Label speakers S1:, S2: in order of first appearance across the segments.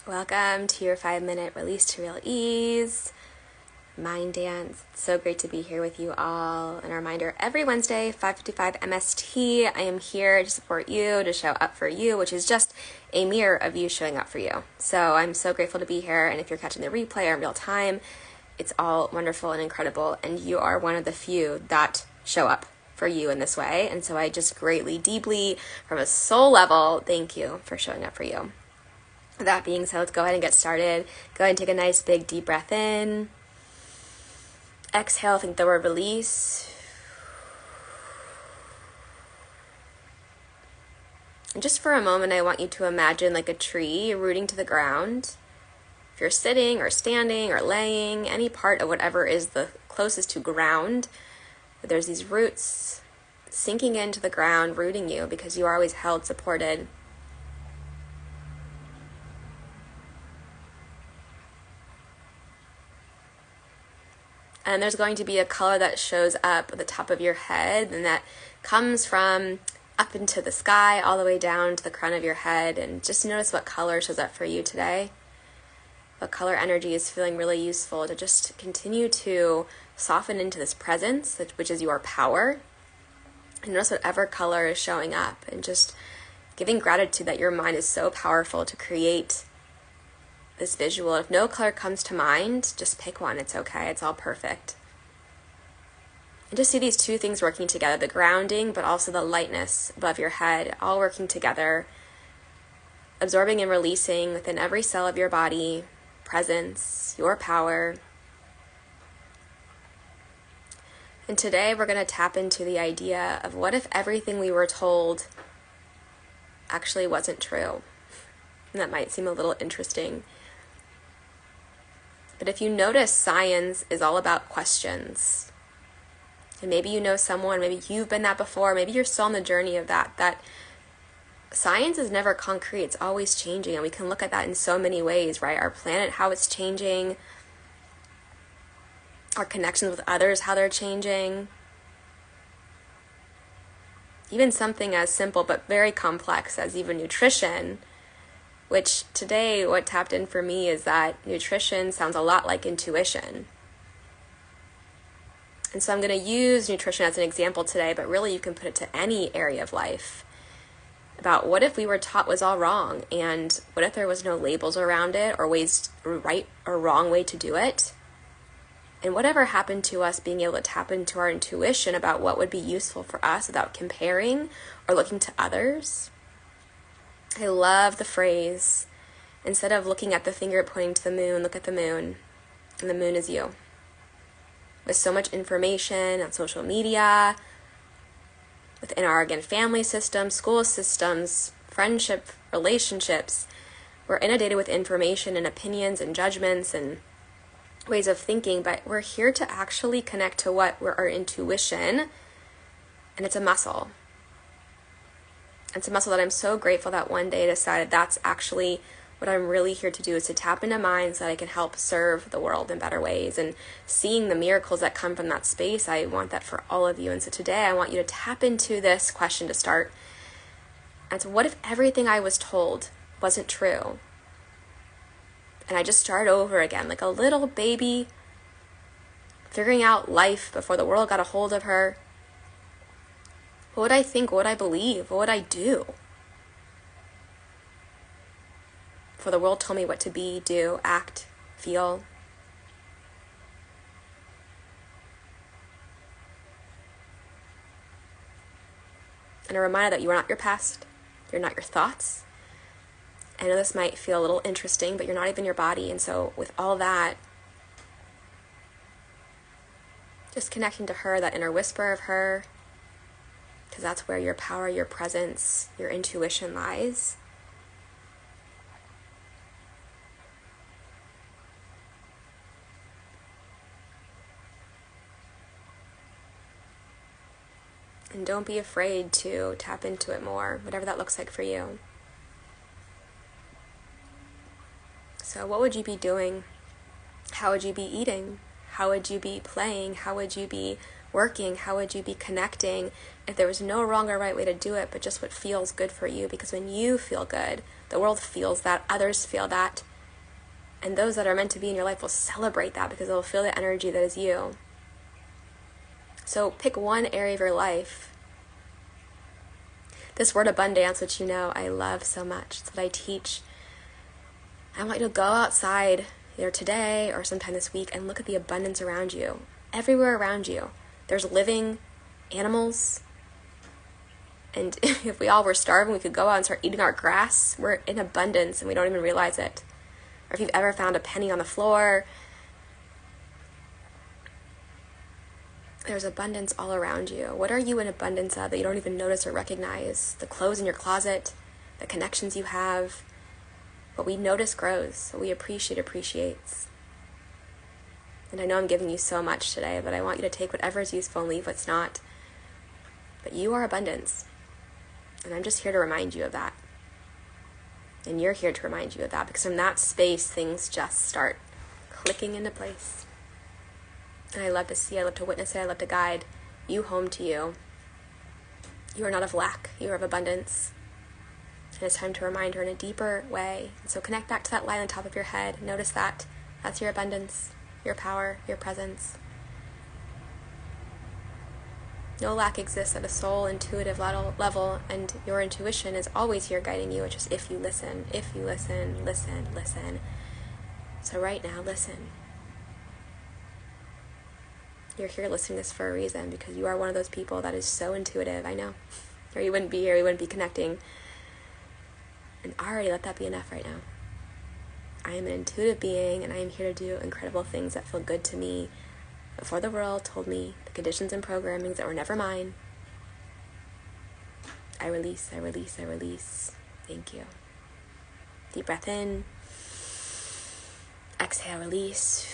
S1: Welcome to your 5-minute release to real ease mind dance. It's so great to be here with you all. And a reminder, every Wednesday, 5:55 MST, I am here to support you, to show up for you, which is just a mirror of you showing up for you. So I'm so grateful to be here. And if you're catching the replay or in real time, it's all wonderful and incredible. And you are one of the few that show up for you in this way. And so I just greatly, deeply, from a soul level, thank you for showing up for you. That being said, let's go ahead and get started. Go ahead and take a nice big deep breath in. Exhale, think the word release. And just for a moment, I want you to imagine like a tree rooting to the ground. If you're sitting or standing or laying, any part of whatever is the closest to ground, there's these roots sinking into the ground, rooting you because you are always held, supported. And there's going to be a color that shows up at the top of your head, and that comes from up into the sky all the way down to the crown of your head. And just notice what color shows up for you today. What color energy is feeling really useful to just continue to soften into this presence, which is your power. And notice whatever color is showing up, and just giving gratitude that your mind is so powerful to create this visual. If no color comes to mind, just pick one. It's okay. It's all perfect. And just see these two things working together, the grounding, but also the lightness above your head, all working together, absorbing and releasing within every cell of your body, presence, your power. And today we're going to tap into the idea of what if everything we were told actually wasn't true? And that might seem a little interesting. But if you notice, science is all about questions. And maybe you know someone, maybe you've been that before, maybe you're still on the journey of that science is never concrete, it's always changing. And we can look at that in so many ways, right? Our planet, how it's changing, our connections with others, how they're changing. Even something as simple but very complex as even nutrition, which today what tapped in for me is that nutrition sounds a lot like intuition. And so I'm going to use nutrition as an example today, but really you can put it to any area of life. About what if we were taught was all wrong, and what if there was no labels around it or ways, right or wrong way to do it? And whatever happened to us being able to tap into our intuition about what would be useful for us without comparing or looking to others. I love the phrase, instead of looking at the finger pointing to the moon, look at the moon, and the moon is you. With so much information on social media, within our, again, family systems, school systems, friendship, relationships, we're inundated with information and opinions and judgments and ways of thinking, but we're here to actually connect to what we're our intuition, and it's a muscle. It's a muscle that I'm so grateful that one day I decided that's actually what I'm really here to do, is to tap into mine so that I can help serve the world in better ways. And seeing the miracles that come from that space, I want that for all of you. And so today I want you to tap into this question to start. And so what if everything I was told wasn't true? And I just start over again, like a little baby figuring out life before the world got a hold of her. What would I think? What would I believe? What would I do? For the world told me what to be, do, act, feel. And a reminder that you are not your past. You're not your thoughts. I know this might feel a little interesting, but you're not even your body. And so with all that, just connecting to her, that inner whisper of her, because that's where your power, your presence, your intuition lies. And don't be afraid to tap into it more, whatever that looks like for you. So what would you be doing? How would you be eating? How would you be playing? How would you be working? How would you be connecting if there was no wrong or right way to do it, but just what feels good for you? Because when you feel good, the world feels that, others feel that, And those that are meant to be in your life will celebrate that because they'll feel the energy that is you. So pick one area of your life. This word abundance, which you know I love so much, it's what I teach. I want you to go outside either today or sometime this week and look at the abundance around you. Everywhere around you. There's living animals. And if we all were starving, we could go out and start eating our grass. We're in abundance and we don't even realize it. Or if you've ever found a penny on the floor, there's abundance all around you. What are you in abundance of that you don't even notice or recognize? The clothes in your closet, the connections you have. What we notice grows. What we appreciate appreciates. And I know I'm giving you so much today, but I want you to take whatever is useful and leave what's not. But you are abundance. And I'm just here to remind you of that. And you're here to remind you of that, because from that space, things just start clicking into place. And I love to see, I love to witness it, I love to guide you home to you. You are not of lack, you are of abundance. And it's time to remind her in a deeper way. And so connect back to that light on top of your head. Notice that. That's your abundance, your power, your presence. No lack exists at a soul intuitive level, and your intuition is always here guiding you. It's just if you listen, listen. So right now, listen. You're here listening to this for a reason, because you are one of those people that is so intuitive, I know. Or you wouldn't be here, you wouldn't be connecting. And already let that be enough right now. I am an intuitive being, and I am here to do incredible things that feel good to me. Before the world told me the conditions and programmings that were never mine, I release. Thank you. Deep breath in. Exhale, release.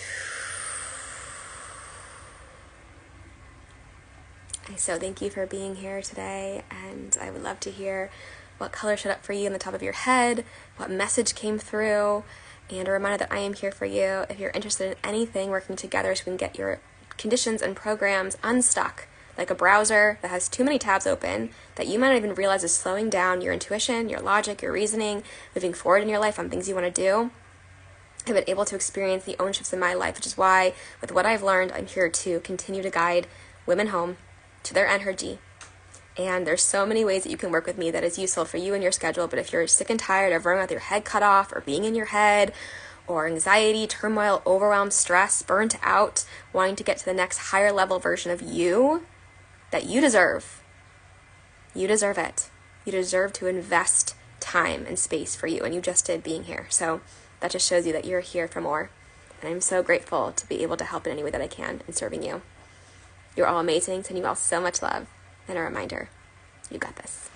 S1: So thank you for being here today, and I would love to hear what color showed up for you on the top of your head, what message came through, and a reminder that I am here for you if you're interested in anything working together so we can get your conditions and programs unstuck, like a browser that has too many tabs open that you might not even realize is slowing down your intuition, your logic, your reasoning, moving forward in your life on things you want to do. I've been able to experience the ownships in my life, which is why, with what I've learned, I'm here to continue to guide women home to their energy. And there's so many ways that you can work with me that is useful for you and your schedule. But if you're sick and tired of running with your head cut off, or being in your head, or anxiety, turmoil, overwhelm, stress, burnt out, wanting to get to the next higher level version of you that you deserve. You deserve it. You deserve to invest time and space for you, and you just did being here. So that just shows you that you're here for more. And I'm so grateful to be able to help in any way that I can in serving you. You're all amazing. Sending you all so much love. And a reminder, you got this.